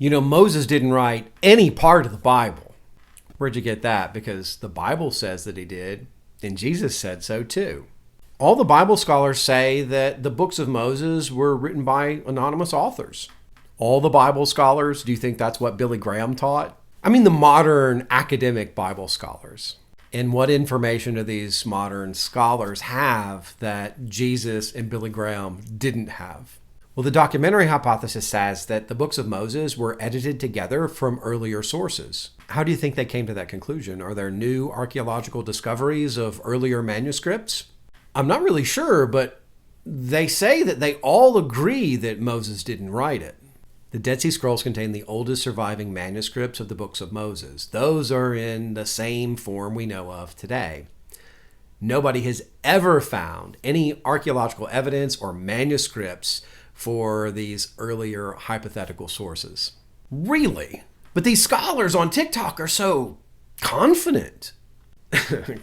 Moses didn't write any part of the Bible. Where'd you get that? Because the Bible says that he did, and Jesus said so too. All the Bible scholars say that the books of Moses were written by anonymous authors. All the Bible scholars, do you think that's what Billy Graham taught? I mean, the modern academic Bible scholars. And what information do these modern scholars have that Jesus and Billy Graham didn't have? Well, the documentary hypothesis says that the books of Moses were edited together from earlier sources. How do you think they came to that conclusion? Are there new archaeological discoveries of earlier manuscripts? I'm not really sure, but they say that they all agree that Moses didn't write it. The Dead Sea Scrolls contain the oldest surviving manuscripts of the books of Moses. Those are in the same form we know of today. Nobody has ever found any archaeological evidence or manuscripts for these earlier hypothetical sources. Really? But these scholars on TikTok are so confident.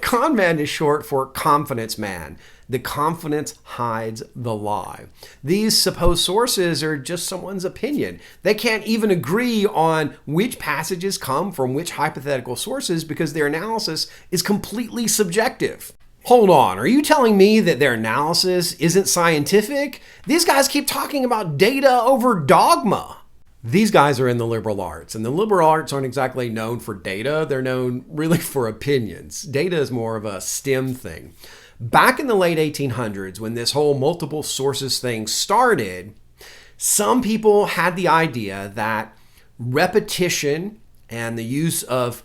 Con man is short for confidence man. The confidence hides the lie. These supposed sources are just someone's opinion. They can't even agree on which passages come from which hypothetical sources because their analysis is completely subjective. Hold on, are you telling me that their analysis isn't scientific? These guys keep talking about data over dogma. These guys are in the liberal arts, and the liberal arts aren't exactly known for data. They're known really for opinions. Data is more of a STEM thing. Back in the late 1800s, when this whole multiple sources thing started, some people had the idea that repetition and the use of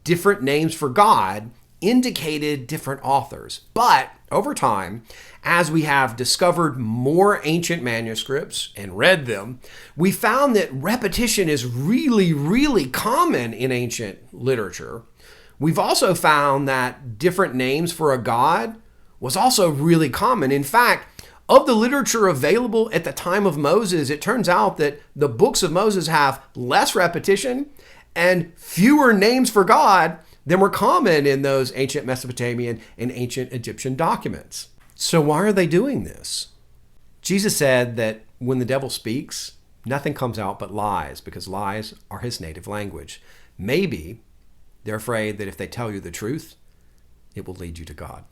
different names for God indicated different authors. But over time, as we have discovered more ancient manuscripts and read them, we found that repetition is really, really common in ancient literature. We've also found that different names for a god was also really common. In fact, of the literature available at the time of Moses, it turns out that the books of Moses have less repetition and fewer names for God than were common in those ancient Mesopotamian and ancient Egyptian documents. So why are they doing this? Jesus said that when the devil speaks, nothing comes out but lies, because lies are his native language. Maybe they're afraid that if they tell you the truth, it will lead you to God.